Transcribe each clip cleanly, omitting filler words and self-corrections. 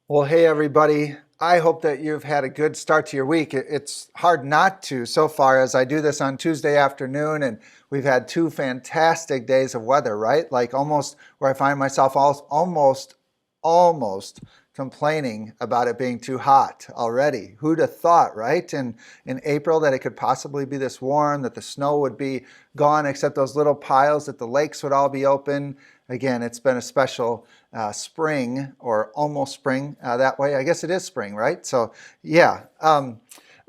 Well, hey, everybody. I hope that you've had a good start to your week. It's hard not to so far as I do this on Tuesday afternoon, and we've had two fantastic days of weather, right? Like almost where I find myself almost complaining about it being too hot already. Who'd have thought, right? In April that it could possibly be this warm, that the snow would be gone except those little piles, that the lakes would all be open. Again, it's been a special spring or almost spring that way. I guess it is spring, right? So, yeah.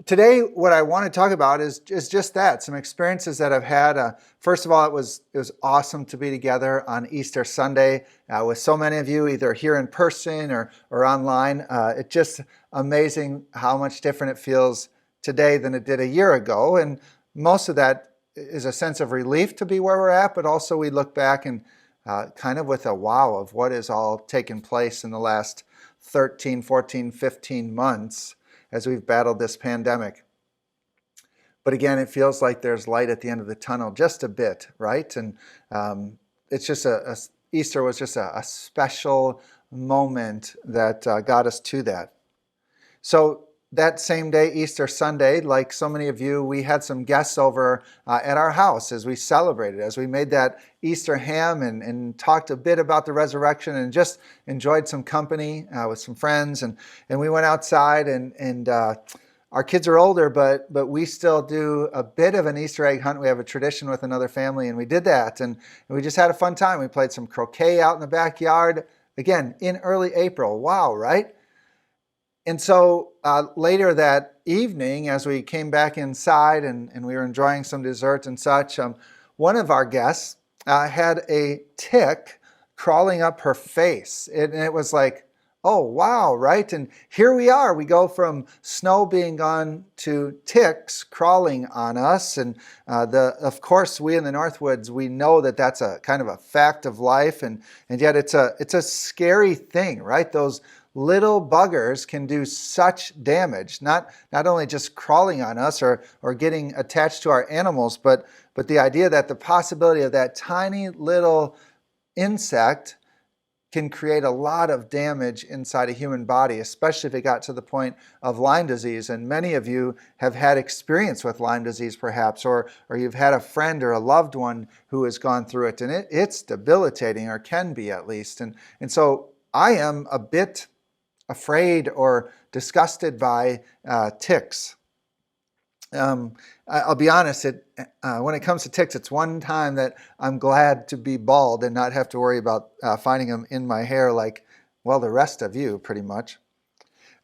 Today, what I want to talk about is just that, some experiences that I've had. First of all, it was awesome to be together on Easter Sunday with so many of you, either here in person or online. It's just amazing how much different it feels today than it did a year ago. And most of that is a sense of relief to be where we're at, but also we look back and kind of with a wow of what has all taken place in the last 13, 14, 15 months as we've battled this pandemic. But again, it feels like there's light at the end of the tunnel just a bit, right? And it's just Easter was just a special moment that got us to that. So that same day, Easter Sunday, like so many of you, we had some guests over at our house as we celebrated, as we made that Easter ham and talked a bit about the resurrection and just enjoyed some company with some friends. And we went outside and our kids are older, but we still do a bit of an Easter egg hunt. We have a tradition with another family, and we did that. And we just had a fun time. We played some croquet out in the backyard, again, in early April. Wow, right? And so later that evening, as we came back inside and we were enjoying some dessert and such, one of our guests had a tick crawling up her face. And it was like, oh, wow, right? And here we are. We go from snow being gone to ticks crawling on us. And of course, we in the Northwoods, we know that that's a kind of a fact of life. And yet it's a scary thing, right? Those little buggers can do such damage, not only just crawling on us or getting attached to our animals, but the idea that the possibility of that tiny little insect can create a lot of damage inside a human body, especially if it got to the point of Lyme disease. And many of you have had experience with Lyme disease perhaps, or you've had a friend or a loved one who has gone through it, and it's debilitating, or can be at least. And so I am a bit afraid or disgusted by ticks. I'll be honest, when it comes to ticks, it's one time that I'm glad to be bald and not have to worry about finding them in my hair like, well, the rest of you, pretty much.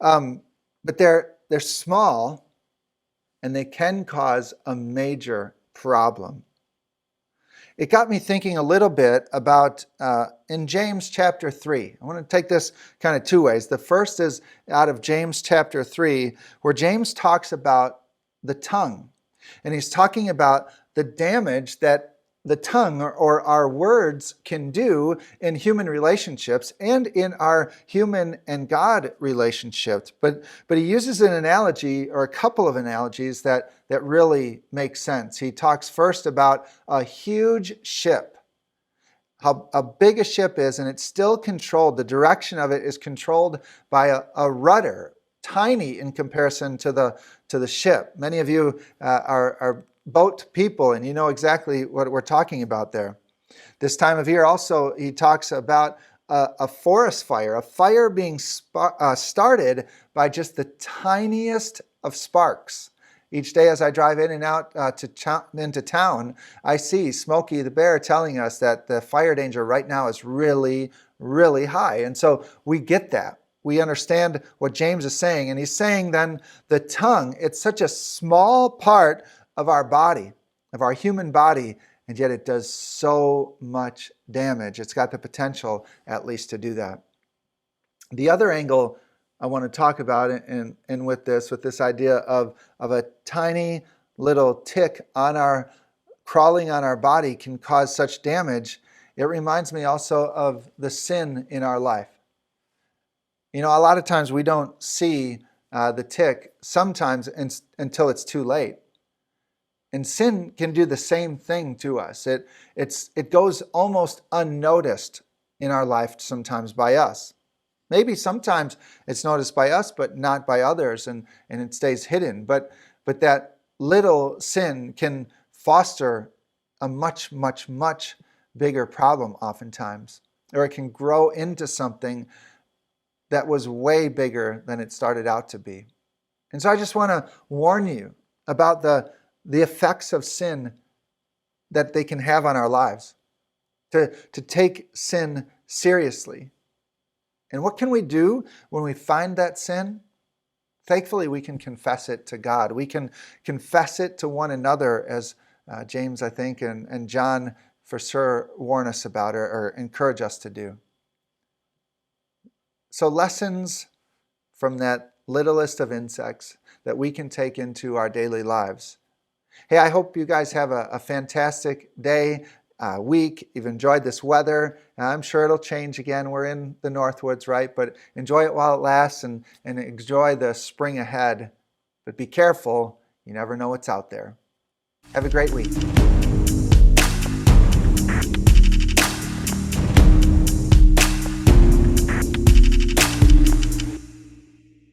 But they're small, and they can cause a major problem. It got me thinking a little bit about in James chapter 3. I want to take this kind of two ways. The first is out of James chapter 3, where James talks about the tongue. And he's talking about the damage that the tongue or our words can do in human relationships and in our human and God relationships. But he uses an analogy, or a couple of analogies that really make sense. He talks first about a huge ship, how big a ship is, and it's still controlled. The direction of it is controlled by a rudder, tiny in comparison to the ship. Many of you are boat people, and you know exactly what we're talking about there. This time of year also, he talks about a forest fire, a fire being started by just the tiniest of sparks. Each day as I drive in and out into town, I see Smokey the Bear telling us that the fire danger right now is really, really high. And so we get that. We understand what James is saying. And he's saying then the tongue, it's such a small part of our body, of our human body, and yet it does so much damage. It's got the potential, at least, to do that. The other angle I want to talk about, and with this idea of a tiny little tick crawling on our body can cause such damage, it reminds me also of the sin in our life. You know, a lot of times we don't see the tick sometimes until it's too late. And sin can do the same thing to us. It goes almost unnoticed in our life sometimes by us. Maybe sometimes it's noticed by us, but not by others, and it stays hidden. But that little sin can foster a much, much, much bigger problem oftentimes. Or it can grow into something that was way bigger than it started out to be. And so I just want to warn you about the effects of sin that they can have on our lives, to take sin seriously. And what can we do when we find that sin? Thankfully, we can confess it to God. We can confess it to one another, as James, I think, and John for sure warn us about or encourage us to do. So lessons from that littlest of insects that we can take into our daily lives. Hey, I hope you guys have a fantastic day, week. You've enjoyed this weather. I'm sure it'll change again. We're in the Northwoods, right? But enjoy it while it lasts and enjoy the spring ahead. But be careful. You never know what's out there. Have a great week.